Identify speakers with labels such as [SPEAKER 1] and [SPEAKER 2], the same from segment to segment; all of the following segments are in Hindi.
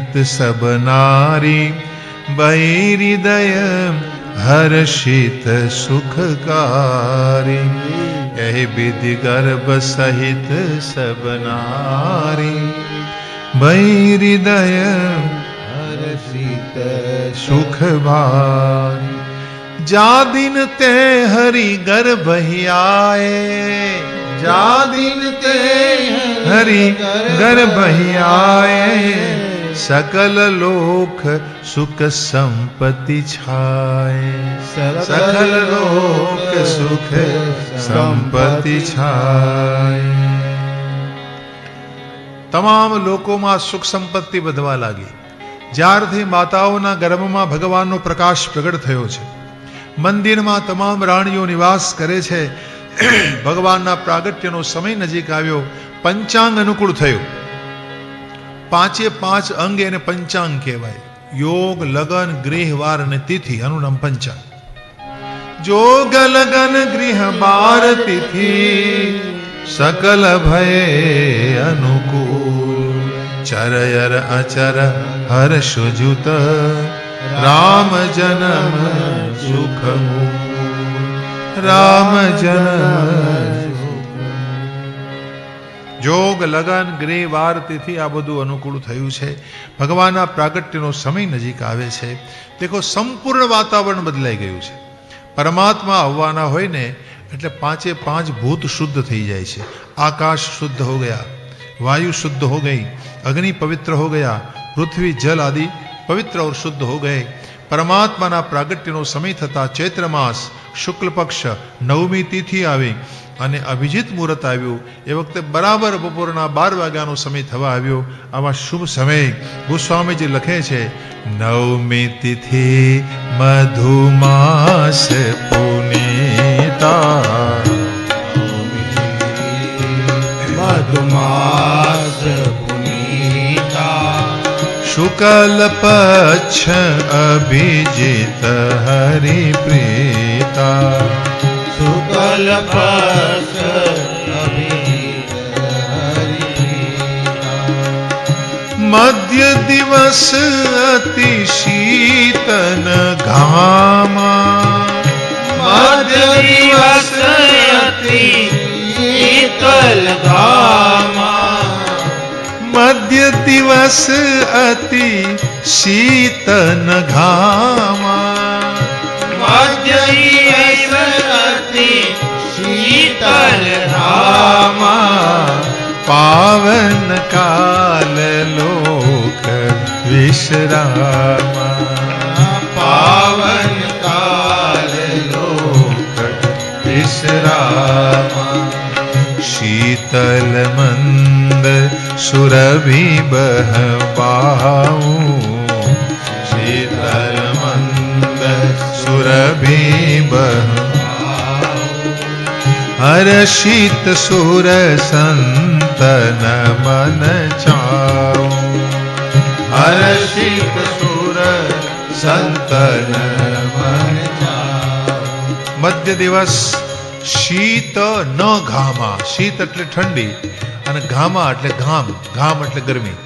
[SPEAKER 1] सहित सब नारी बहिर्दय हर्षित सुखकारी यही विधि गर्भ सहित सब नारी बहिर्दय हर्षित सुखभारी जा दिन ते हरि गर्भ ही आए जा दिन ते हरि गर्भ ही आए सकल लोक सुख संपत्ति छाए सकल लोक सुख संपत्ति छाए તમામ લોકોમાં સુખ સંપત્તિ વધવા લાગી જ્યારથી માતાઓના ગર્ભમાં ભગવાનનો પ્રકાશ પ્રગટ થયો છે મંદિરમાં તમામ રાણીઓ નિવાસ કરે છે ભગવાનના પ્રાગટ્યનો સમય નજીક આવ્યો પંચાંગ અનુકૂળ થયું પાંચે પાંચ અંગ એને પંચાંગ કહેવાય યોગ લગન ગૃહ વાર અને તિથિ આનું નામ પંચાંગ જોગ લગન ગૃહ બાર તિથિ सकल भय अनुकूल चरयर अचर हर्ष जुत राम जन्म सुख राम जन्म जोग लगन गृह वार तिथि आ बधु अनुकूल थयुं छे भगवानना प्रागट्यनो समय नजीक आवे छे देखो संपूर्ण वातावरण बदलाई गयुं छे परमात्मा आववाना होय ने એટલે પાંચે પાંચ ભૂત શુદ્ધ થઈ જાય છે આકાશ શુદ્ધ हो गया वायु शुद्ध हो गई अग्नि पवित्र हो गया पृथ्वी जल आदि पवित्र और शुद्ध हो गए परमात्माना प्रागट्यनो समय थता चैत्र मास शुक्ल पक्ष नवमी तिथि આવી અને અભિજીત મુહૂર્ત આવ્યું એ વખતે બરાબર બપોરના 12 વાગ્યાનો સમય થવા આવ્યો આવા શુભ સમય ગોસ્વામીજી લખે છે નવમી તિથિ મધુમાસ પુનીતા
[SPEAKER 2] मधुमास पुनीता
[SPEAKER 1] शुक्ल पक्ष अभिजित हरि प्रीता
[SPEAKER 2] शुक्ल पक्ष अभिजित हरि प्रीता
[SPEAKER 1] मध्य दिवस अति शीतन घामा
[SPEAKER 2] मध्य दिवस अति शीतल घामा
[SPEAKER 1] मध्य दिवस अति शीतन घामा
[SPEAKER 2] मध्य दिवस अति शीतल घामा
[SPEAKER 1] पावन काल लोक विश्रामा
[SPEAKER 2] पावन काल लोक
[SPEAKER 1] विश्रामा शीतल मंद सुरभि बहवाऊ शीतल मंद सुरभि बहवाऊ हर्षित सुर संतन मन चाऊ हर्षित सुर संतन मन चाऊ मध्य दिवस शीत न घामा शीत એટલે ઠંડી અને ઘામા એટલે ઘામ ઘામ એટલે ગરમી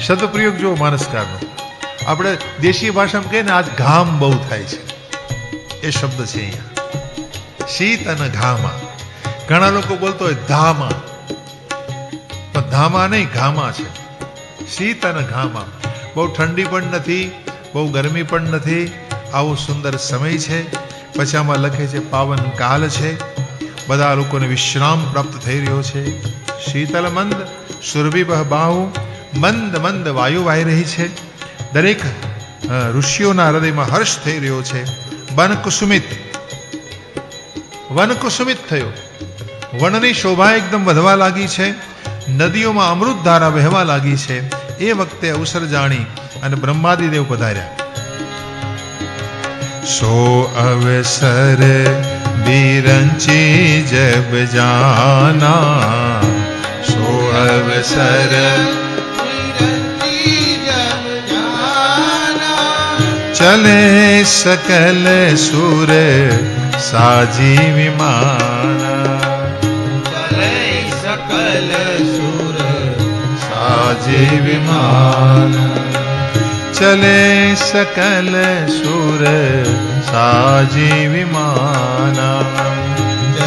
[SPEAKER 1] શબ્દ પ્રયોગ જો માનસકારનો આપણે દેશી ભાષામાં કહીએ ને આજ ઘામ બહુ થાય છે એ શબ્દ છે અહીંયા શીત અને ઘામા ઘણા લોકો બોલતો હોય ધામા પણ ધામા નહીં ઘામા છે શીત અને ઘામા બહુ ઠંડી પણ નથી બહુ ગરમી પણ નથી આવો સુંદર સમય છે પછી આમાં લખે છે પાવન કાલ છે બધા લોકોને વિશ્રામ પ્રાપ્ત થઈ રહ્યો છે શીતલ મંદ સુરભી બહબાહુ મંદ મંદ વાયુ વાઈ રહી છે દરેક ઋષિઓના હૃદયમાં હર્ષ થઈ રહ્યો છે વન કુસુમિત થયો વનની શોભા એકદમ વધવા લાગી છે નદીઓમાં અમૃત ધારા વહેવા લાગી છે એ વખતે અવસર જાણી અને બ્રહ્માદિદેવ પધાર્યા सो अवसर बिरंची जब जाना सो अवसर
[SPEAKER 2] बिरंची जब जाना
[SPEAKER 1] चले सकल सुर साजी विमाना
[SPEAKER 2] चले सकल सुर
[SPEAKER 1] साजी विमाना चले सकल सुर साजी विमाना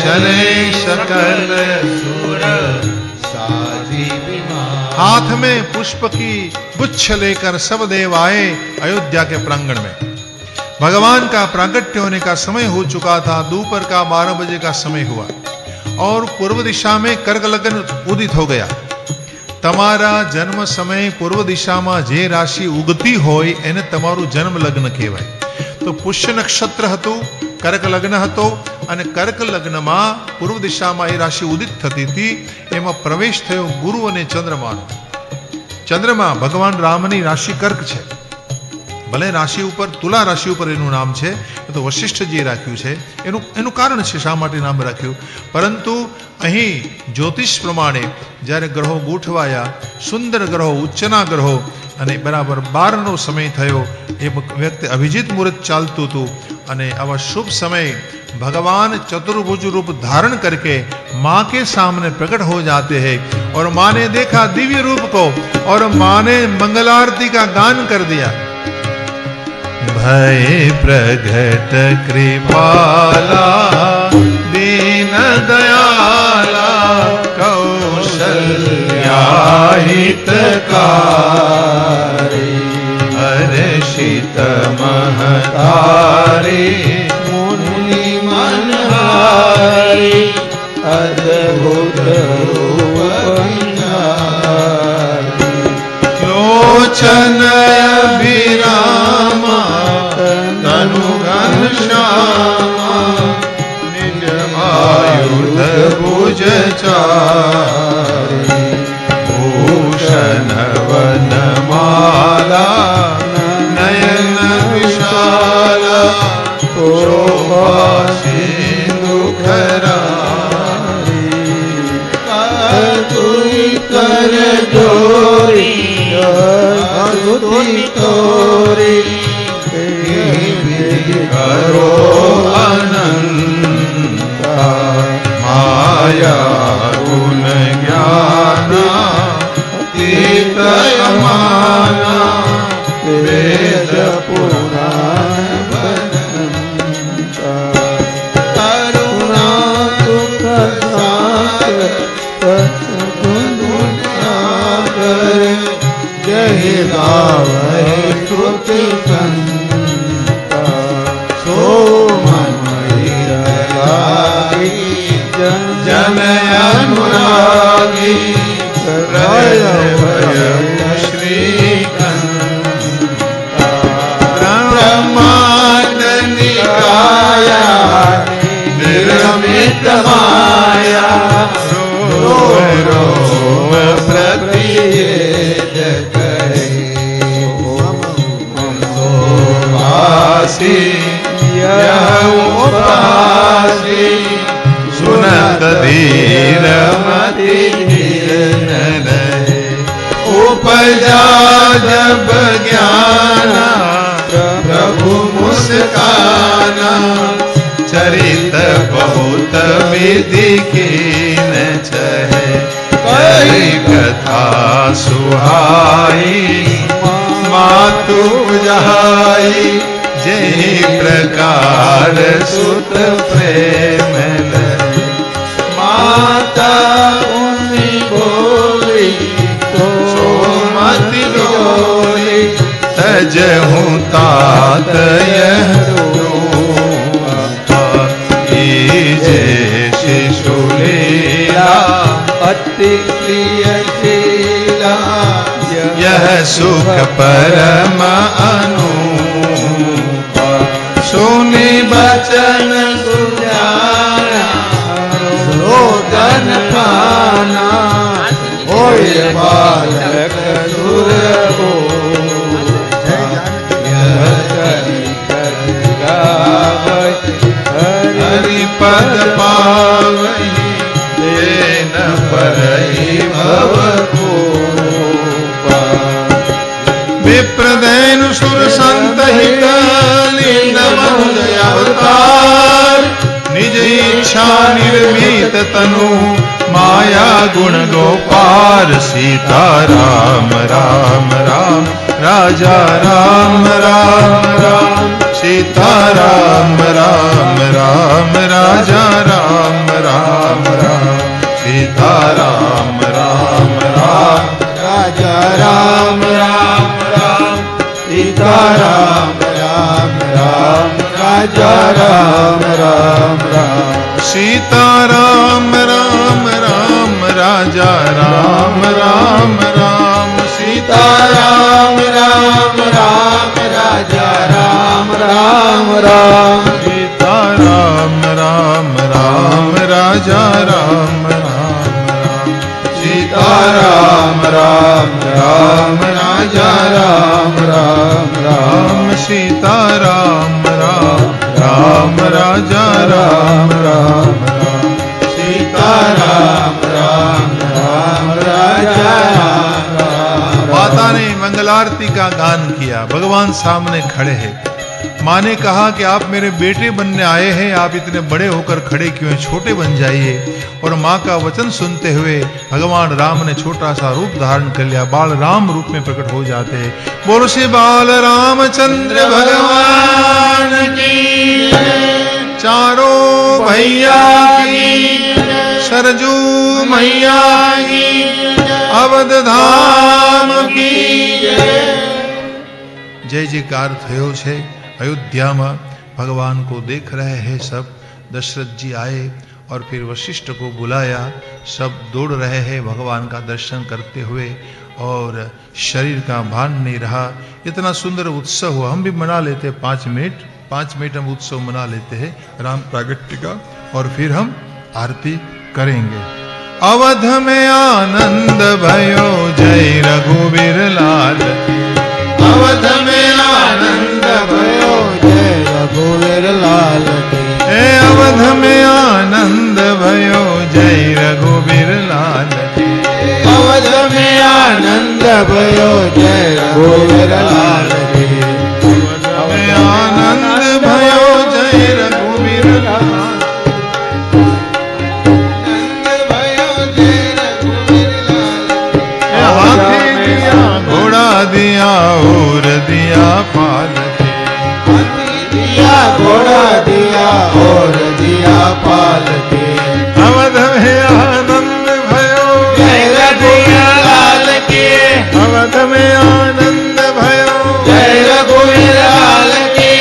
[SPEAKER 1] चले सकल
[SPEAKER 2] सुर साजी विमान।
[SPEAKER 1] हाथ में पुष्प की गुच्छ लेकर सब देव आए अयोध्या के प्रांगण में। भगवान का प्रागट्य होने का समय हो चुका था। दोपहर का 12 बजे का समय हुआ और पूर्व दिशा में कर्क लग्न उदित हो गया। તમારા જન્મ સમય પૂર્વ દિશામાં જે રાશિ ઉગતી હોય એને તમારું જન્મ લગ્ન કહેવાય. તો પુષ્ય નક્ષત્ર હતું, કર્ક લગ્ન હતો અને કર્ક લગ્નમાં પૂર્વ દિશામાં એ રાશિ ઉદિત થતી હતી. એમાં પ્રવેશ થયો ગુરુ અને ચંદ્રમાનો. ચંદ્રમા ભગવાન રામની રાશિ કર્ક છે. ભલે રાશિ ઉપર તુલા રાશિ ઉપર એનું નામ છે, તો વશિષ્ઠજીએ રાખ્યું છે. એનું કારણ છે શા માટે નામ રાખ્યું. પરંતુ અહીં જ્યોતિષ પ્રમાણે જ્યારે ગ્રહો ગોઠવાયા, સુંદર ગ્રહો, ઉચ્ચના ગ્રહો, અને બરાબર 12નો સમય થયો. એ વ્યક્તિ અભિજીત મુહૂર્ત ચાલતું હતું અને આવા શુભ સમય भगवान चतुर्भुज रूप धारण करके माँ के सामने प्रकट हो जाते हैं. और माँ ने देखा दिव्य रूप को और माँ ने मंगलारती का गान कर दिया. भय प्रगट कृपाला दीन दयाला कौशल्या हितकारी हर्षित महतारी
[SPEAKER 2] मुनि मनहारी अद्भुत रूप विचारी।
[SPEAKER 1] लोचन अभिरामा तनु घनश्यामा निज आयुध भुज चारि भूषण वनमाला नयन विशाला शोभा सिंधु खरारी
[SPEAKER 2] तुई कर जोरी स्तुति तोरी
[SPEAKER 1] करो अनंता माया गुण ज्ञाना तीत समाना वेद पुराण बनंता
[SPEAKER 2] करुणा सुख सागर गुण जय गावै श्रुति संता सो मनमयी लागी जन अनुरागी हृदय भय श्रीकंता ब्रह्मांड निकाया निर्मित माया रोम रोम प्रतिवेद करे
[SPEAKER 1] वासी यह उपासी सुनत धीर मति धीर न रहे. उपजा जब ज्ञाना प्रभु मुस्काना चरित बहुत विधि कीन चहे कई कथा सुहाई मातु जहाई जय प्रकार सुत प्रेम लय.
[SPEAKER 2] माता उन्नी बोली तो मति डोली
[SPEAKER 1] तजहूँ तात यह कीजे शिशु लीला
[SPEAKER 2] अति प्रियशीला
[SPEAKER 1] यह सुख परम अनूपा.
[SPEAKER 2] सुनि बचन सुजाना रोदन खाना होय बालक सुर हो
[SPEAKER 1] हरि पद पावई तेन परई भव कोपा. विप्रदैनु सुर संत हित लीन मनुज अवतार निज इच्छा निर्मित तनु माया गुण गोपाल. सीता राम राम राम राजा राम राम राम सीता राम राम राम राजा राम राम राम सीता राम राम राम
[SPEAKER 2] राजा राम राम राम सीता राम राम राम राजा राम राम राम
[SPEAKER 1] सीता राम राम राम राजा राम राम राम सीता
[SPEAKER 2] राम राम राम राजा राम राम राम
[SPEAKER 1] सीता राम राम राम राजा राम राम राम सीता
[SPEAKER 2] राम राम राम राजा राम राम राम
[SPEAKER 1] सीता राम राम राम राजा राम राम राम
[SPEAKER 2] सीता राम राम राम राजा राम राम
[SPEAKER 1] माता ने मंगल आरती का गान किया। भगवान सामने खड़े हैं। माँ ने कहा कि आप मेरे बेटे बनने आए हैं, आप इतने बड़े होकर खड़े क्यों हैं, छोटे बन जाइए। और माँ का वचन सुनते हुए भगवान राम ने छोटा सा रूप धारण कर लिया, बाल राम रूप में प्रकट हो जाते हैं। बोलो से बाल रामचंद्र भगवान की, चारों भैया की, सरजू मैया की, अवध धाम की जय जयकार थयो छे। अयोध्या में भगवान को देख रहे हैं सब। दशरथ जी आए और फिर वशिष्ठ को बुलाया। सब दौड़ रहे हैं भगवान का दर्शन करते हुए और शरीर का भान नहीं रहा। इतना सुंदर उत्सव हुआ। हम भी मना लेते 5 मिनट हम उत्सव मना लेते हैं राम प्रागट्य का और फिर हम आरती करेंगे। अवध में आनंद भयो जय रघुवीर लाल, अवध में आनंद भयो
[SPEAKER 2] जय रघुवीर लाल की,
[SPEAKER 1] अवध में आनंद भयो जय रघुवीर लाल की,
[SPEAKER 2] अवध में आनंद भयो जय रघुवीर लाल की,
[SPEAKER 1] अवध में आनंद भयो जय रघुवीर लाल, हाथी दिया घोड़ा दिया और दिया पालकी,
[SPEAKER 2] दिया घोड़ा दिया और दिया पालकी,
[SPEAKER 1] अवध में आनंद भयो
[SPEAKER 2] जय रघुवीर लाल की,
[SPEAKER 1] अवध में आनंद भयो
[SPEAKER 2] जय रघुवीर लाल की,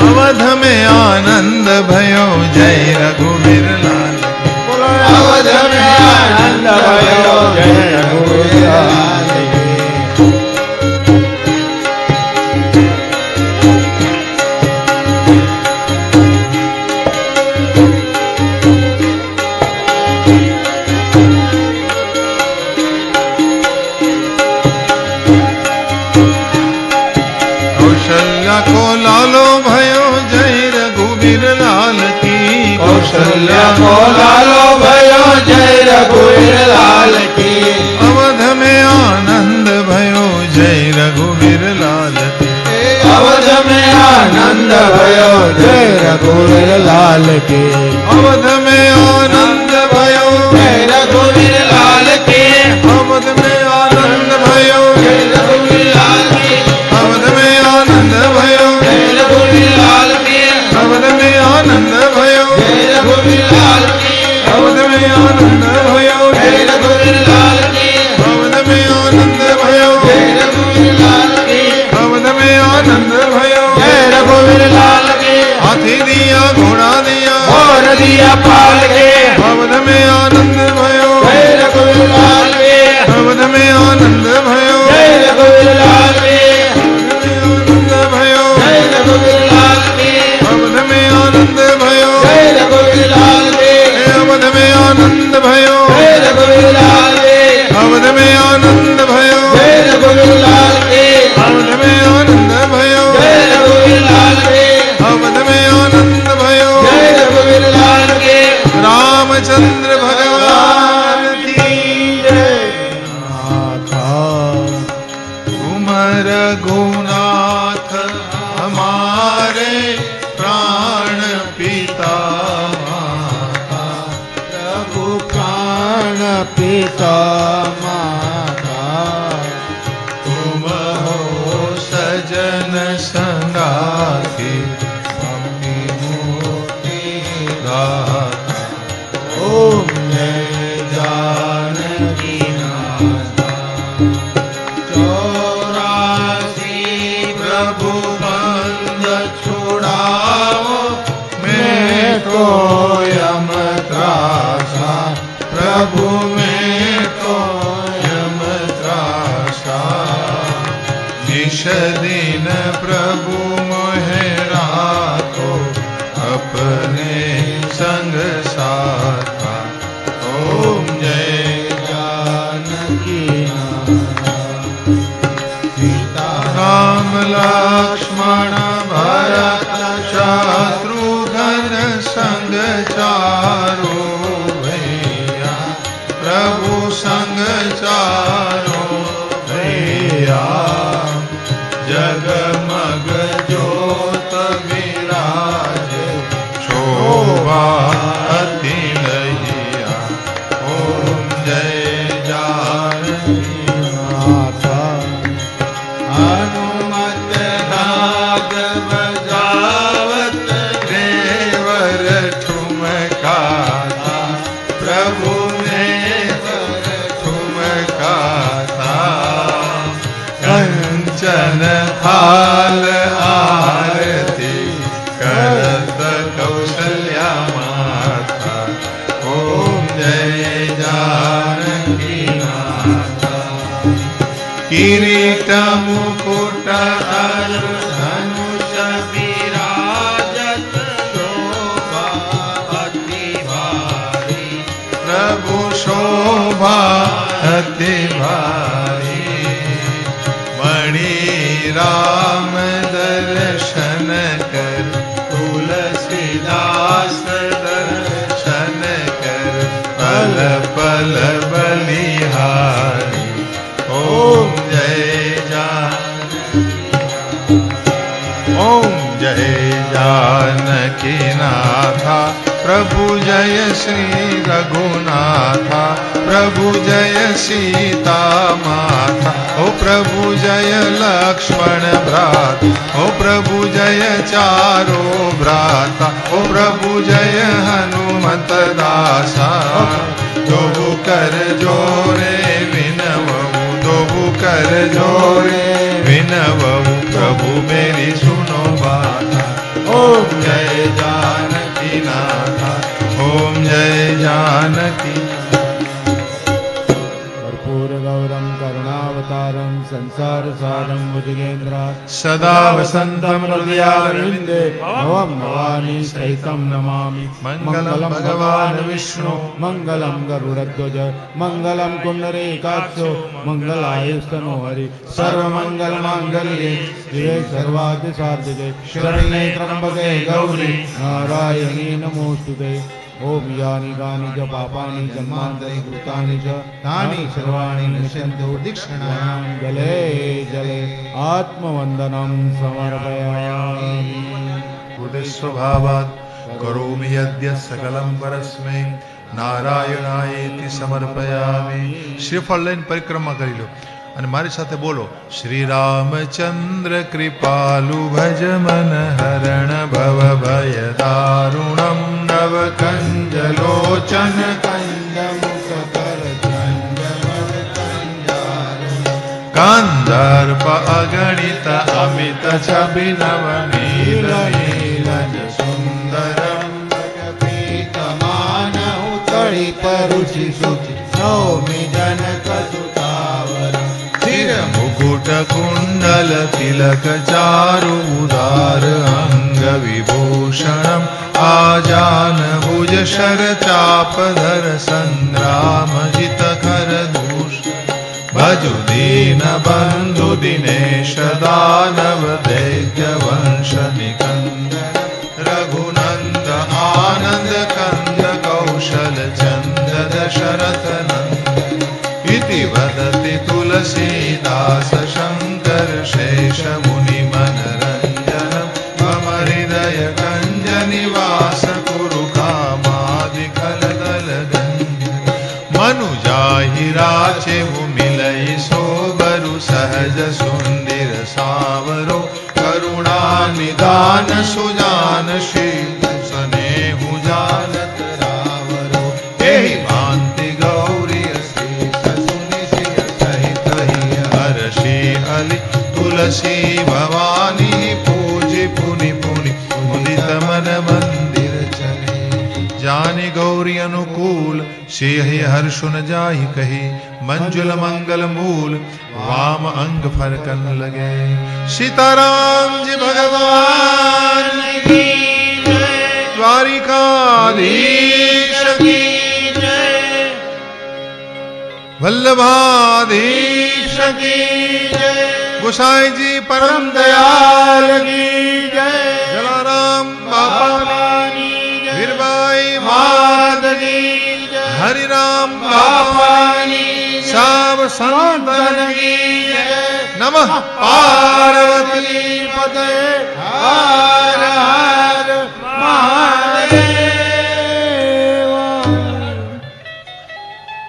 [SPEAKER 1] अवध में आनंद भयो जय रघुवीर लाल,
[SPEAKER 2] अवध में आनंद भयो जय रघुवीर लाल की।
[SPEAKER 1] कौशल्या को लालो भयो जय रघुवीर लाल की,
[SPEAKER 2] कौशल्या को लालो भयो जय रघुवीर लाल की,
[SPEAKER 1] अवध में आनंद भयो जय रघुवीर लाल की,
[SPEAKER 2] अवध में आनंद भयो जय रघुवीर लाल की,
[SPEAKER 1] अवध में आनंद भयो
[SPEAKER 2] जय रघुवीर लाल की,
[SPEAKER 1] अवध में आनंद भयो
[SPEAKER 2] जय रघुवीर लाल की,
[SPEAKER 1] अवध में आनंद भयो
[SPEAKER 2] जय रघुवीर लाल की,
[SPEAKER 1] अवध में आनंद भयो
[SPEAKER 2] जय रघुवीर लाल की,
[SPEAKER 1] अवध में आनंद भयो
[SPEAKER 2] जय रघुवीर लाल की,
[SPEAKER 1] अवध में आनंद भयो
[SPEAKER 2] जय रघुवीर लाल की,
[SPEAKER 1] अवध में आनंद भयो
[SPEAKER 2] जय रघुवीर लाल की,
[SPEAKER 1] हाथी दिया घोड़ा दिया
[SPEAKER 2] और दिया पाल के,
[SPEAKER 1] अवध में आनंद भयो
[SPEAKER 2] जय रघुवीर लाल की,
[SPEAKER 1] अवध में आनंद भयो
[SPEAKER 2] जय रघुवीर लाल की,
[SPEAKER 1] आनंद भयो
[SPEAKER 2] जय रघुवीर लाल की,
[SPEAKER 1] अवध में आनंद भयो
[SPEAKER 2] जय रघुवीर लाल की,
[SPEAKER 1] अवध में आनंद भयो
[SPEAKER 2] जय रघुवीर लाल की,
[SPEAKER 1] अवध में आनंद भयो
[SPEAKER 2] जय रघुवीर लाल की,
[SPEAKER 1] अवध में आनंद भयो
[SPEAKER 2] जय रघुवीर लाल की,
[SPEAKER 1] अवध में आनंद भयो
[SPEAKER 2] जय रघुवीर लाल की,
[SPEAKER 1] भजन संगाती भक्ति मूर्ति दाता। ओम जय जानकी नाथा। 84 प्रभु बंद छुड़ाओ मैं तो यम त्रासा। प्रभु मैं तो यम त्रासा। निश दिन प्रभु मोहे राखो अपने संग साथा। ओम जय जानकी नाथा। सीता राम लक्ष्मण भरत शत्रुघ्न संग चारो भैया। प्रभु संग चारो भैया। जगमग ज्योत विराज शोभा अति लहिया। ओम जय जानकी नाथा। हनुमत नाद बजावत देवर ठुमकाता। प्रभु ने ठुमकाता। कंचन थाल आरती करत कौशल्या माता। ओम जय जानकी नाथा। किरीट मुकुट धनुष विराजत शोभा अति भारी। प्रभु शोभा अति भारी। मणि राम दर्शन कर तुलसीदास दर्शन कर पल पल बलिहारी। ओम जय जानकी। ओम जय जानकी नाथा। प्रभु जय श्री रघुनाथा। प्रभु जय सीता माता। ओ प्रभु जय लक्ष्मण भ्राता। ओ प्रभु जय चारो भ्राता। ओ प्रभु जय हनुमत दासा। दोबु कर जोरे विनवहु। दोबु कर जोरे विनवहु। प्रभु मेरी सुनो बात। ओम जय जानकी नाथा। ओम जय जानकी।
[SPEAKER 2] कर्पूरगौरं करुणावतारं संसार सारं भुजगेन्द्र
[SPEAKER 1] सदा वसन्तं हृदयारविन्दे
[SPEAKER 2] भवं भवानी सहितं नमामि।
[SPEAKER 1] मङ्गलं भगवान् विष्णु
[SPEAKER 2] मङ्गलं गरुडध्वज मङ्गलं पुण्डरीकाक्षो मङ्गलायुस्तनो हरि। सर्वमङ्गलमाङ्गल्ये शिवे सर्वार्थसाधिके शरण्ये त्र्यम्बके गौरी नारायणी नमोस्तुते। ओम यानि कानि च पापानि जन्मान्तरे कृतानि च तानि सर्वाणि नश्यन्ति दीक्षिणायां जले जले आत्मवन्दनं समर्पयामि।
[SPEAKER 1] स्वभावात् करोमि यद्य सकलं परस्मै नारायणायेति समर्पयामि। श्रीफल લઈને પરિક્રમા કરી લો અને મારી સાથે બોલો શ્રી રામચંદ્ર કૃપાલુ ભજ મન હરણ ભવ ભય દારુણમ નવ કંજ લોચન કાંદર્પ અગણિત અમિત છબિ નવ નીલ નીલજ સુંદરમ
[SPEAKER 2] પીતમાનહુ તળી પરુચિ શુચિ નૌમિ જનક સુતાવર
[SPEAKER 1] चिर मुकुट कुंडल तिलक चारु उदार अंग विभूषणम आजान भुज शर चाप धर संग्राम जित कर दूष भजु दीन बंधु दिनेश दानव दैत्य वंश निकंदन रघुनंद आनंद कंद कौशल चंद दशरथ नंदन इति वदति तुलसीदास शंकर शेष मुनि मनरंजन मम हृदय कंज निवास कुरु कामादिकल दल मनुजाहि राचे मिलई सोबरु सहज सुंदर सावर કરુણા નિદાન સુજાન શ્રી સને હું જાનત રાવરો એહી ભાંતિ ગૌરી શ્રી સસુની શ્રી સહિત હરષી અલી તુલસી ભવાની પૂજી પુનિ પુનિ મુદિત મન મંદિર ચલે જાની ગૌરી અનુકૂલ શ્રી હર્ષ ન જાहि કહી મંજુલ મંગલ મૂલ वाम अंग फरकन लगे सीताराम जी भगवान की द्वारिकाधीश की वल्लभाधीश की गोसाई जी परम दयाल की जलाराम बाबा वीरबाई मात की हरिराम बाबा सब संतन की नमः पार्वती पते हर हर महादेव।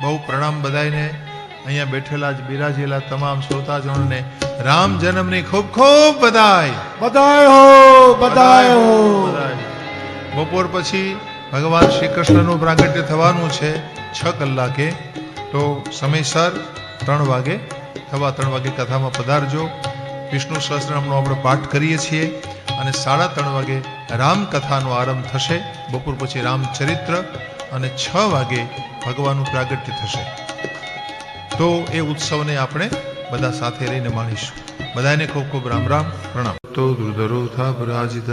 [SPEAKER 1] बहु प्रणाम बधाईने અહીંયા બેઠેલા જ બિરાજેલા તમામ શ્રોતાજનોને રામ જન્મની ખૂબ ખૂબ બધાઈ
[SPEAKER 2] બધાય હો બધાય હો।
[SPEAKER 1] બપોર પછી ભગવાન શ્રી કૃષ્ણનું પ્રાગટ્ય થવાનું છે 6 કલાકે, તો સમયસર 3 વાગે 3:15 કથામાં પધારજો। વિષ્ણુ સહસ્રનામનો આપણે પાઠ કરીએ છીએ અને 3:30 વાગે રામકથાનો આરંભ થશે। બપોર પછી રામચરિત્ર અને 6 વાગે ભગવાનનું પ્રાગટ્ય થશે। તો એ ઉત્સવને આપણે બધા સાથે રહીને માણીશું। બધાને ખૂબ ખૂબ રામ રામ પ્રણામ। તો દુર્ધરોથા પરાજિત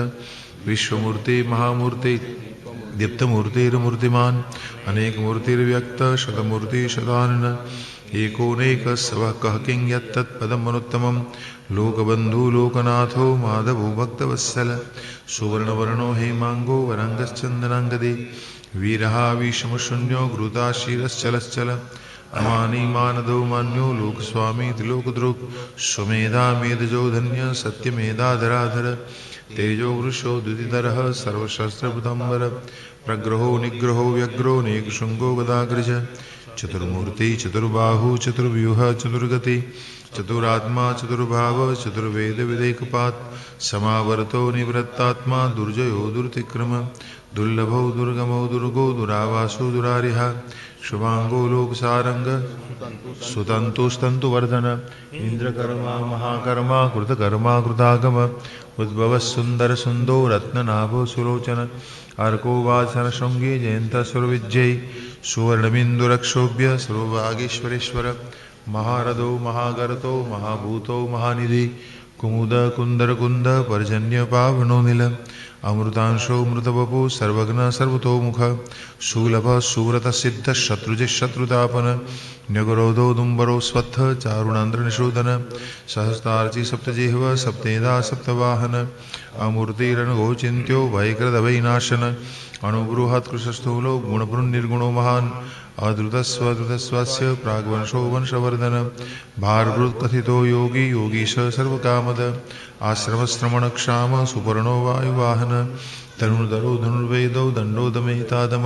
[SPEAKER 1] વિશ્વમૂર્તિ મહામૂર્તિ दीप्तमूर्तिर्मूर्तिमान अनेक मूर्तिर्व्यक्त शतमूर्ति शतानन एकोनेक सवः कः किं यत्तत्पदं मनुत्तमं लोकबन्धु लोकनाथो माधवो भक्तवत्सल सुवर्णवर्णो हेमाङ्गो वराङ्गश्चन्दनाङ्गदे वीरः विषमशून्यो घृताशिरश्चलश्चल अमानी मानदो मान्यो लोकस्वामी त्रिलोकदृक् स्वमेधा मेधजो धन्य सत्यमेधाधराधर तेजो वृषो द्युतिधरः सर्वशस्त्रभृतम्बर प्रग्रहो निग्रहो व्यग्रो नेकशृङ्गो गदाग्रज चतुर्मूर्ति चतुर्बाहु चतुर्व्यूह चतुर्गति चतुरात्मा चतुर्भाव चतुर्वेद विदेकपात समावर्तो निवृत्तात्मा दुर्जयो दुर्तिक्रम दुर्लभो दुर्गमो दुर्गो दुरावासो दुरारिह शुभांगो लोकसारंग सुतंतुस्तंतुवर्धन इंद्रकर्मा महाकर्मा कृतकर्मा कृतागम उद्भव सुंदर सुंदो रत्ननाभो सुलोचन अर्को वासन शृंगी जयंत सुरविजय सुवर्णबिंदुरक्षोभ्य सर्वभागीश्वरेश्वर महारथो महागर्तो महाभूतो महानिधि कुमुद कुंदर कुंद पर्जन्य पावनो नील अमृतांशो मृतवपु सर्वज्ञ सर्वतोमुख सुलभ सुव्रत सिद्ध शत्रुजि शत्रुतापन न्यगरोधो दुम्बरो स्वत्थ चारुणान्द्र निशोधन सहस्तार्चि सप्तजिह्व सप्तेदा सप्तवाहन अमूर्तिरनघोचिन्त्यो भयकृदभयनाशन अणुबृहत्कृशस्थूलो गुणपुर्निर्गुणो महान् अद्रुतस्वद्रुतस्वस्य प्राग्वंशो वंशवर्धन भारभृत्कथितो योगी योगीश सर्वकामद आश्रमश्रमणक्षाम सुपर्णो वायुवाहन तनुर्धरो धनुर्वेदो दंडो दमहितादम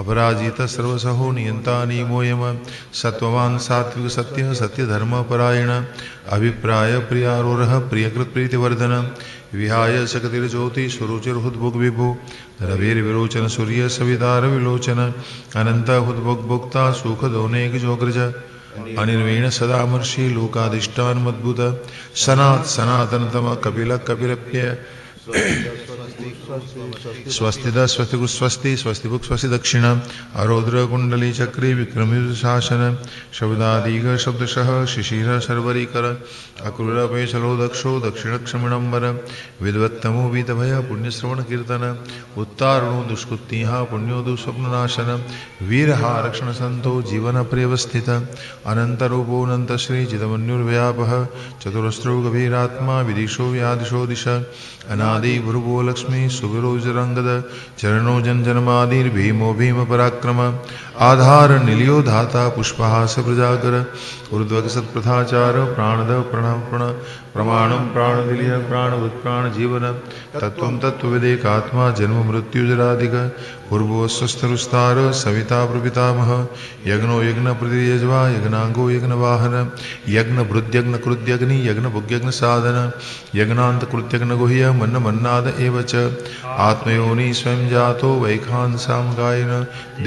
[SPEAKER 1] अपराजित सर्वसहो नियंता निमोयम सत्ववान् सात्विक सत्य सत्यधर्मपरायण अभिप्राय प्रियारोरः प्रियकृत प्रीतिवर्धन विहाय सकतिर्ज्योति सुरुचिर्हुद्भुग् विभु रविर्विरोचन सूर्य सवितार विलोचन अनंत हुद्भुग्भुक्ता सुखदोनेक जोग्रज अनिर्वीण सदामर्षि लोकाधिष्ठान मद्भुत सनात् सनातनतम कपिल कपिलप्य स्वस्तिद स्वस्तिगु स्वस्ति स्वस्तिभुक् स्वस्ति दक्षिण अरोद्र कुंडली चक्री विक्रमयुध शासन शब्दादीग शब्दशः शिशिर सर्वरीकर अक्रूरपेशलो दक्षो दक्षिणक्षमिणंबर विद्वत्तमो वीतभय पुण्यश्रवण कीर्तन उत्तारणो दुष्कृतिः पुण्यो दुःस्वप्ननाशन वीरः रक्षण संतो जीवन प्रियवस्थित अनंतरूपो अनंत श्री चिदमन्युर्व्यापः चतुरस्रो गभीरात्मा विदिशो व्यादिशो दिश अना नादी भृगो लक्ष्मी सुविरोजरंगद चरणो जनजन्मादिर्भीमो भीम पराक्रम आधार निलियो धाता पुष्पहास प्रजाकर ऊर्ध्वक सत्प्रथाचार प्राणद प्रणाम प्रण प्रमाणम प्राणदिलिय प्राणवत् प्राण जीवन तत्वं तत्वविदेकात्मा जन्म मृत्युजराधिक पूर्वो स्वस्थरुस्तार सविता प्रपितामह यज्ञो यज्ञ प्रतियज्वा यज्ञांगो यज्ञवाहन यज्ञ भृद्यज्ञ कृत्यग्नि यज्ञ भुग्यज्ञ साधन यज्ञांत कृत्यज्ञ गुह्य मन्न मन्नाद एव च आत्मयोनि स्वयं जातो वैखांसाम गायन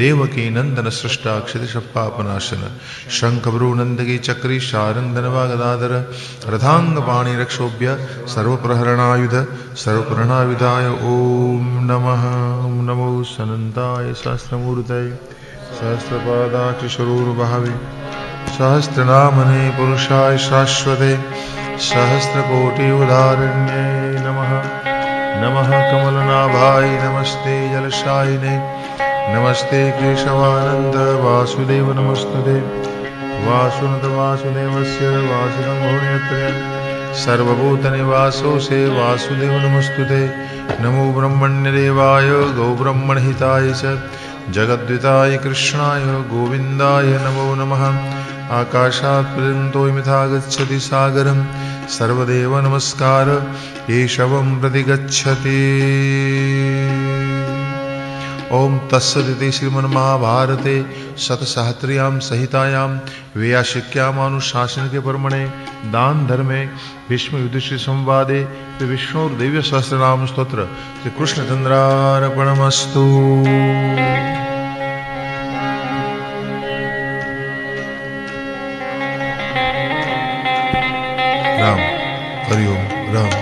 [SPEAKER 1] देवकी नंदन सृष्टा क्षतिशपापनाशन शंखभ्रू नंदगी चक्री शारंगधनवा गदाधर रथांग पाणि रक्षोभ्य सर्वप्रहरणायुध सर्वप्रहरणायुधाय ओम नमो सनंताय सहस्रमूर्तये सहस्रपादाक्षिशरूर्भावे सहस्रनामने पुरुषाय शाश्वते सहस्रकोटि उदाहरण्ये नमः नमः कमलनाभाय नमस्ते जलशायिने नमस्ते केशवानंद वासुदेव नमस्तुते वासुनत वासुदेवस्य वासुदं भुवनेत्र सर्वभूतनिवासो से वासुदेव नमस्तुते नमो ब्रह्मण्यदेवाय गौब्रह्मणहिताय च जगद्विताय कृष्णाय गोविन्दाय नमो नमः आकाशात् पर्यन्तो मिथा गच्छति सागरं सर्वदेव नमस्कार केशवं प्रति गच्छति ओम तत्सदिति श्रीमन्महाभारते शतसहस्रयां संहितायां व्याशिक्यामानुशासन के परमणे दान धर्मे भीष्म युधिष्ठिर संवादे विष्णुर्दिव्य सहस्रनाम स्तोत्र श्री कृष्णचंद्रार्पणमस्तु। राम हरिओम राम।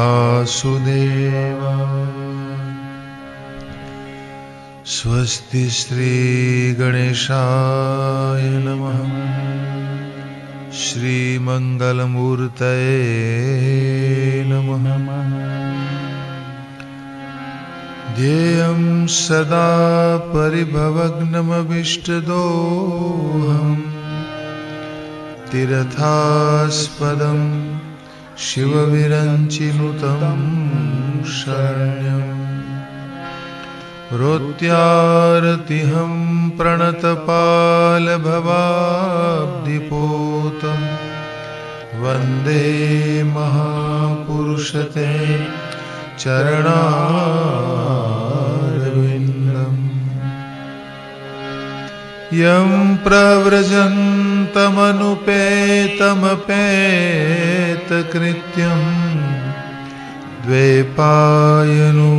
[SPEAKER 1] वासुदेवाय। स्वस्ति श्री गणेशाय नमः। श्री मंगलमूर्तये नमः। ध्येयं सदा परिभवग्नमभीष्टदोहम् तीर्थास्पदं शिवविरञ्चिनुतं शरण्यम्। रोत्यारतिहं प्रणतपालभवाब्धिपोतं वन्दे महापुरुषते चरणारविन्दम्। यं प्रव्रजन्तमनुपेतमपेतकृत्यं द्वैपायनो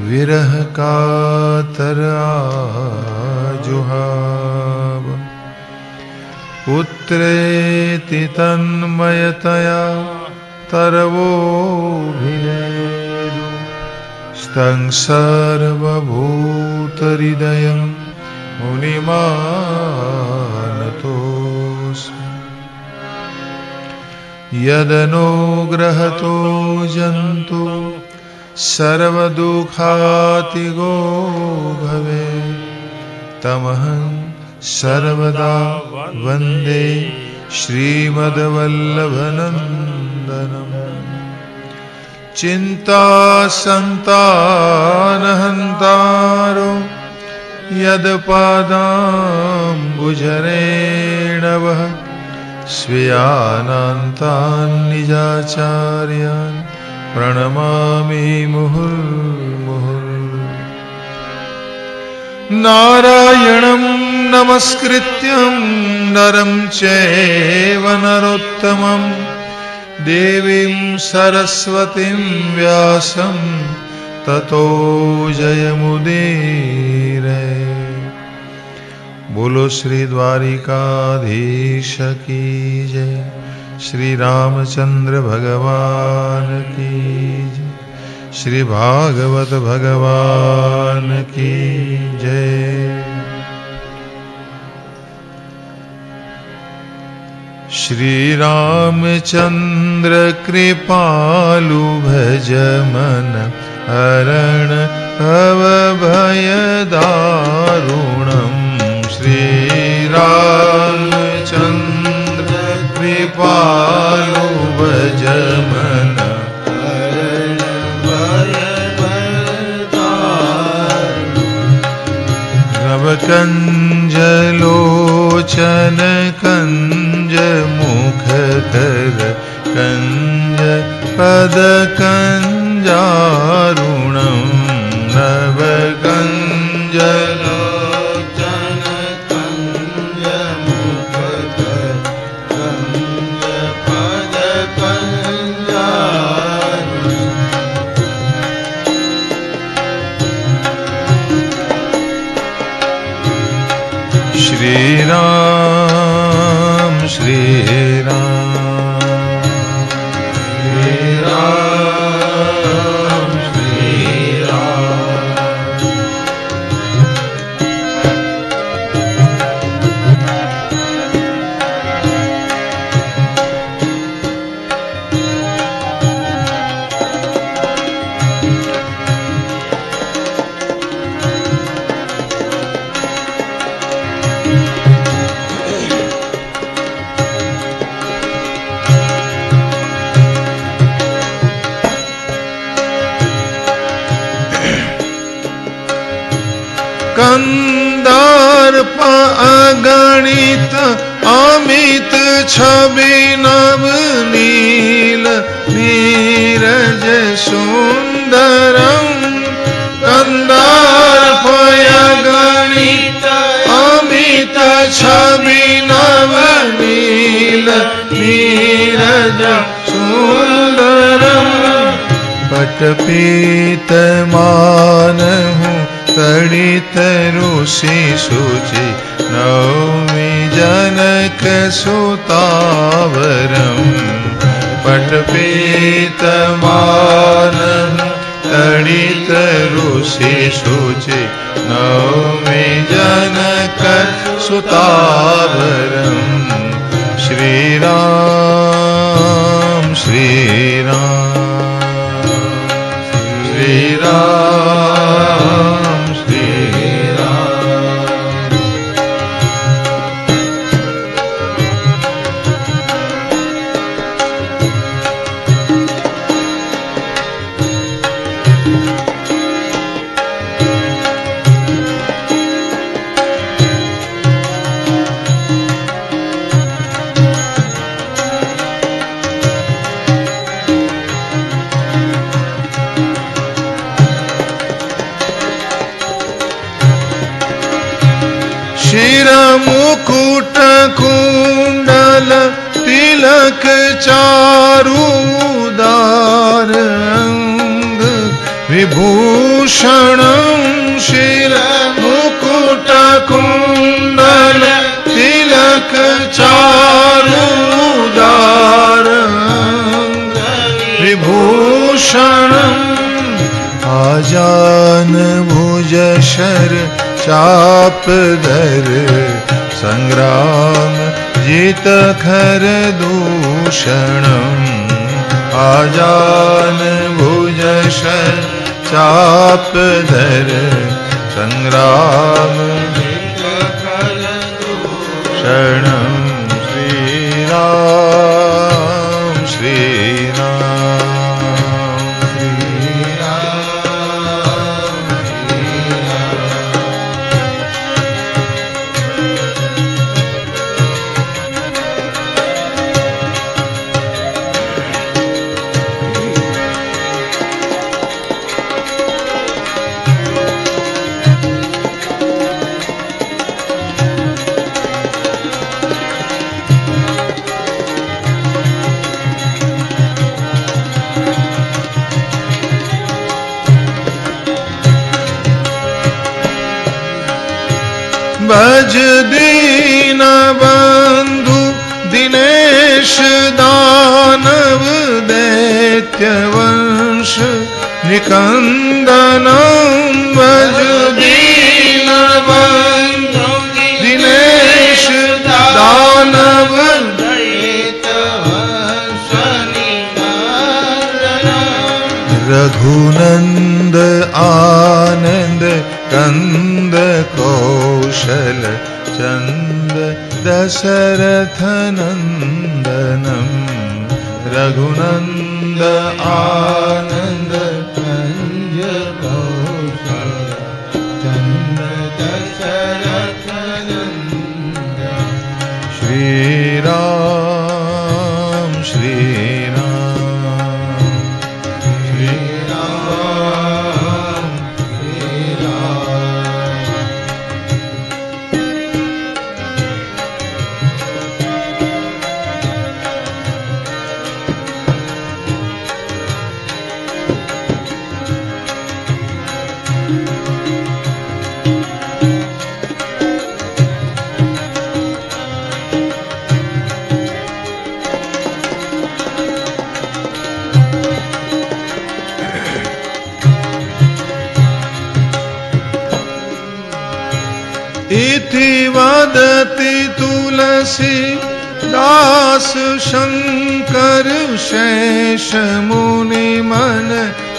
[SPEAKER 1] विरहकातराजुहाव। पुत्रेति तन्मयतया तरवोभिनेदु स्तं सर्वभूतहृदयं मुनिमानतोऽस्मि। यदनुग्रहतो जन्तु सर्वदुःखातिगो भवे तमहं सर्वदा वन्दे श्रीमद्वल्लभनन्दनम्। चिन्तासन्तानहन्तारो यदपादाम्बुजरेणवः स्वीयानान्तान् निजाचार्यान् प्रणमामि मुहुर्मुहुः। नारायणं नमस्कृत्यं नरं चैव नरोत्तमं देवीं सरस्वतीं व्यासं ततो जयमुदीरये। बोलो श्री द्वारिकाधीश की जय। श्री रामचंद्र भगवान की जय। श्री भागवत भगवान की जय। श्री रामचंद्र कृपालु भज मन हरण भव भय दारुणम्। श्री रामचंद्र कृपालु भज मन हरण भय दारुणम्। नव कंज लोचन कंज मुख कर कंज पद कंजारुणम्। नव कंज लोचन कंज मुख कर कंज पद कंजारुणम्। श्री राम श्री राम श्री राम श्री राम। कंदार्प अगणित अमित छवि नव नील नीरज सुंदरम। कंदार्प अगणित अमित छवि नव नील नीरज सुंदरम। पटपीत मानहु तड़ित ऋषि शुचि नौमि जनक सुतावरम। पटपीतमानं तडितरुषि शुचि नौमि जनक सुतावरं श्रीराम श्रीराम श्रीराम श्रीराम। शिरमुकुट कुंडल तिलक चारुदार अंग विभूषणं शिरमुकुट कुंडल तिलक चारुदार अंग विभूषणं आजान भुज शर चापधर संग्राम जित खर दूषणम् आजान भुज शर चापधर संग्राम जित खर दूषणम् श्रीराम श्रीराम भज दीन बंधु दिनेश दानव दैत्य वंश निकंदनम भज दीन बंधु दिनेश दानव दैत्य वंश निकंदनम रघुनंद आनंद कंद कौशल चंद दशरथ नंदनम रघुनंद आनंद कंद कौशल चंद दशरथ नंदनम श्रीराम श्रीराम श्रीराम इति वदति तुलसी दास शंकर शेष मुनि मन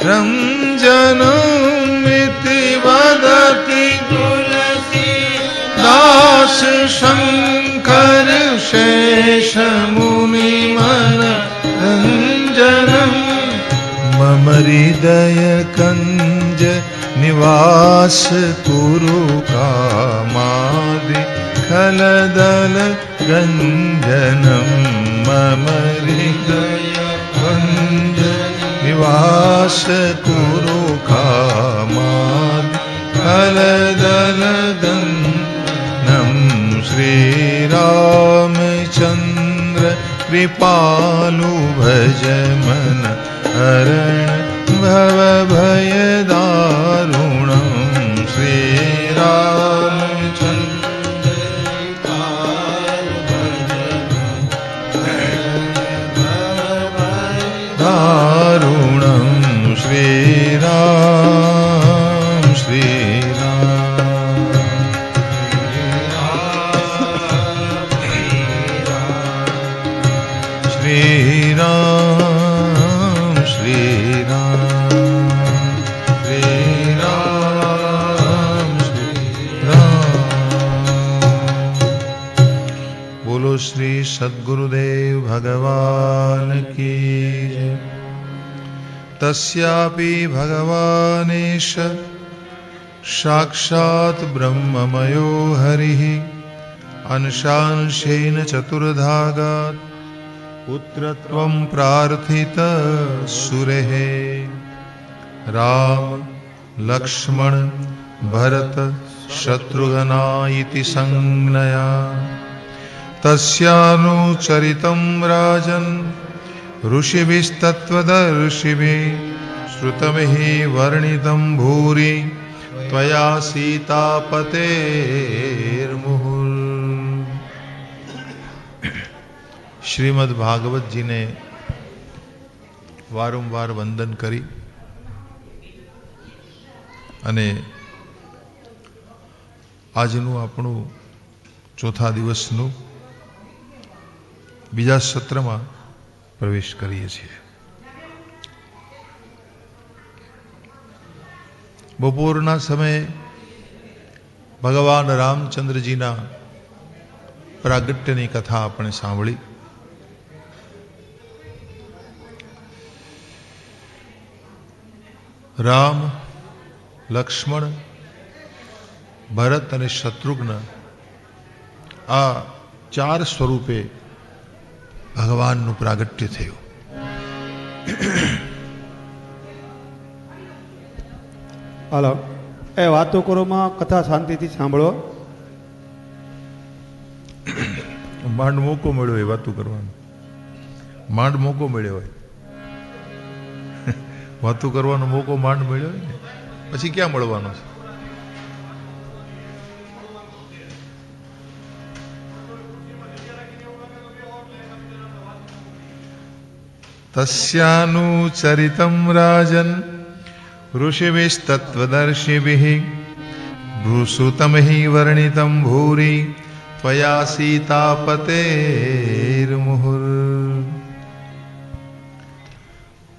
[SPEAKER 1] रंजनम इति वदति तुलसी दास शंकर शेष मुनि मन रंजनम मम हृदय कंज निवास कुरु कामादि खलदल गंजनम मम हृदय कंज निवास कुरु कामादि खलदल गंजनम श्री रामचंद्र कृपालु भज मन हरण भव भय दारुणं श्री रामचंद्र कृपालु भज मन हरण भव भय तस्यापि भगवानेश साक्षात् ब्रह्ममयो हरिः अंशांशेन चतुर्धागात् पुत्रत्वं प्रार्थित सुरेः राम लक्ष्मण भरत शत्रुघ्ना इति संज्ञया तस्यानुचरितं राजन् ऋषिभिस्तत्त्वदर्शिभिः श्रुतमिहि वर्णितं भूरि त्वया सीतापतेर्मुहुः। શ્રીમદ ભાગવતજીને વારંવાર વંદન કરી અને આજનું આપણું ચોથા દિવસનું બીજા સત્રમાં પ્રવેશ કરીએ છીએ. બપોરના સમયે ભગવાન રામચંદ્રજીના પ્રાગટ્યની કથા આપણે સાંભળી. રામ, લક્ષ્મણ, ભરત અને શત્રુઘ્ન આ ચાર સ્વરૂપે ભગવાનનું પ્રાગટ્ય થયું.
[SPEAKER 2] હાલો, એ વાતો કરોમાં કથા શાંતિથી સાંભળો.
[SPEAKER 1] માંડ મોકો મળ્યો હોય વાતો કરવાનો, માંડ મોકો મળ્યો હોય વાતો કરવાનો મોકો માંડ મળ્યો હોય ને પછી ક્યાં મળવાનો છે? તસ્યાનુચરિतं રાજન ઋષિभिस्तत्त्वदर्शिभिः ભ્રુસુતમિहि વર્ણિतं ભૂરિ ત્વયા સીતાપતેર્મુહુઃ.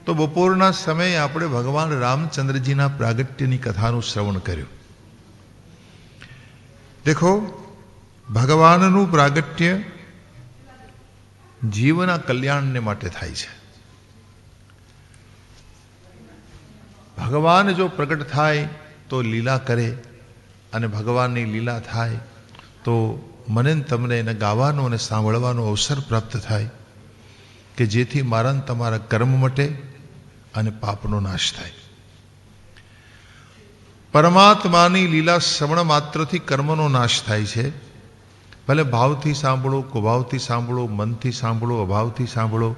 [SPEAKER 1] તો બપોરના સમયે આપણે ભગવાન રામચંદ્રજીના પ્રાગટ્યની કથાનું શ્રવણ કર્યું. દેખો, ભગવાનનું પ્રાગટ્ય જીવના કલ્યાણને માટે થાય છે. ભગવાન જો પ્રગટ થાય તો લીલા કરે, અને ભગવાનની લીલા થાય તો મને તમને એને ગાવાનો અને સાંભળવાનો અવસર પ્રાપ્ત થાય કે જેથી મારા તમારા કર્મ મટે અને પાપનો નાશ થાય. પરમાત્માની લીલા શ્રવણ માત્રથી કર્મનો નાશ થાય છે. ભલે ભાવથી સાંભળો, કુભાવથી સાંભળો, મનથી સાંભળો, અભાવથી સાંભળો,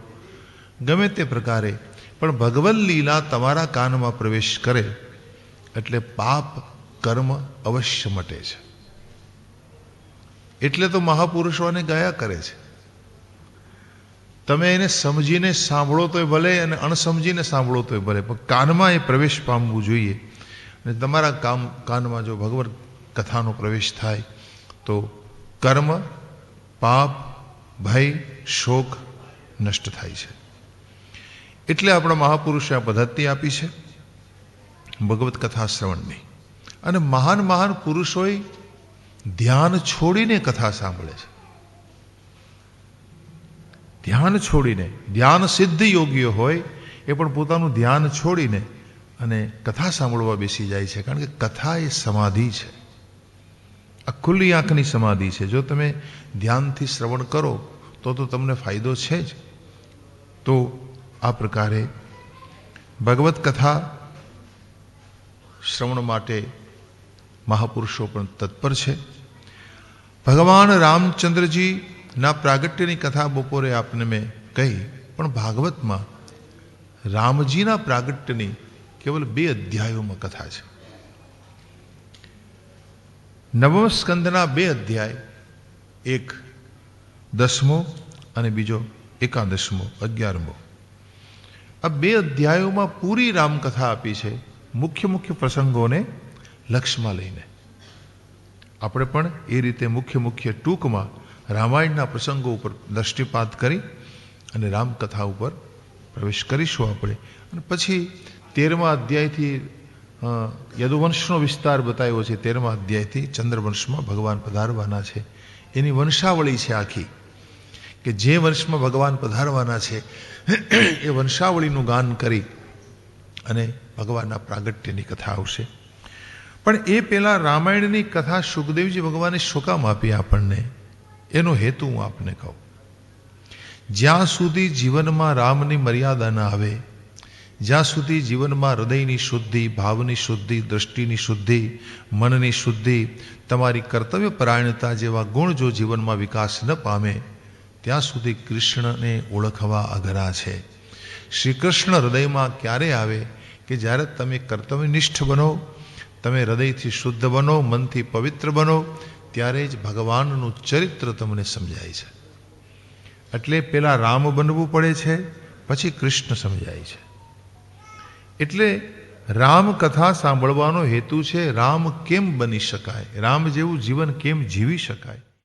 [SPEAKER 1] ગમે તે પ્રકારે, પણ ભગવન લીલા તમારા કાનમાં પ્રવેશ કરે એટલે પાપ કર્મ અવશ્ય મટે છે. એટલે તો મહાપુરુષોને ગાયા કરે છે. તમે એને સમજીને સાંભળો તોય ભલે અને અણસમજીને સાંભળો તોય ભલે, પણ કાનમાં એ પ્રવેશ પામવું જોઈએ. અને તમારા કાનમાં જો ભગવત કથાનો પ્રવેશ થાય તો કર્મ, પાપ, ભય, શોક નષ્ટ થાય છે. એટલે આપણા મહાપુરુષે આ પદ્ધતિ આપી છે ભગવત કથા શ્રવણની. અને મહાન મહાન પુરુષોએ ધ્યાન છોડીને કથા સાંભળે છે. ધ્યાન છોડીને, ધ્યાન સિદ્ધ યોગીઓ હોય એ પણ પોતાનું ધ્યાન છોડીને અને કથા સાંભળવા બેસી જાય છે. કારણ કે કથા એ સમાધિ છે, આ ખુલ્લી આંખની સમાધિ છે. જો તમે ધ્યાનથી શ્રવણ કરો તો તમને ફાયદો છે જ. તો આ પ્રકારે ભગવત કથા શ્રવણ માટે મહાપુરુષો પણ તત્પર છે. ભગવાન રામચંદ્રજીના પ્રાગટ્યની કથા બપોરે આપને મેં કહી, પણ ભાગવતમાં રામજીના પ્રાગટ્યની કેવલ 2 અધ્યાયોમાં કથા છે. નવમ સ્કંદના 2 અધ્યાય, એક 10મો અને બીજો 11મો 11મો. આ 2 અધ્યાયોમાં પૂરી રામકથા આપી છે, મુખ્ય મુખ્ય પ્રસંગોને લક્ષ્યમાં લઈને. આપણે પણ એ રીતે મુખ્ય મુખ્ય ટૂંકમાં રામાયણના પ્રસંગો ઉપર દ્રષ્ટિપાત કરી અને રામકથા ઉપર પ્રવેશ કરીશું આપણે. અને પછી 13મા અધ્યાયથી યદુવંશનો વિસ્તાર બતાવ્યો છે. 13મા અધ્યાયથી ચંદ્રવંશમાં ભગવાન પધારવાના છે એની વંશાવળી છે આખી, કે જે વંશમાં ભગવાન પધારવાના છે એ વંશાવળીનું ગાન કરી અને ભગવાનના પ્રાગટ્યની કથા આવશે. પણ એ પહેલાં રામાયણની કથા સુખદેવજી ભગવાને શું કામ આપી આપણને, એનો હેતુ હું આપને કહું. જ્યાં સુધી જીવનમાં રામની મર્યાદા ન આવે, જ્યાં સુધી જીવનમાં હૃદયની શુદ્ધિ, ભાવની શુદ્ધિ, દૃષ્ટિની શુદ્ધિ, મનની શુદ્ધિ, તમારી કર્તવ્ય પરાયણતા જેવા ગુણ જો જીવનમાં વિકાસ ન પામે, ત્યાં સુધી કૃષ્ણને ઓળખવા અઘરા છે. શ્રી કૃષ્ણ હૃદયમાં ક્યારે આવે કે જ્યારે તમે કર્તવ્યનિષ્ઠ બનો, તમે હૃદયથી શુદ્ધ બનો, મનથી પવિત્ર બનો, ત્યારે જ ભગવાનનું ચરિત્ર તમને સમજાય છે. એટલે પહેલાં રામ બનવું પડે છે, પછી કૃષ્ણ સમજાય છે. એટલે રામકથા સાંભળવાનો હેતુ છે રામ કેમ બની શકાય, રામ જેવું જીવન કેમ જીવી શકાય.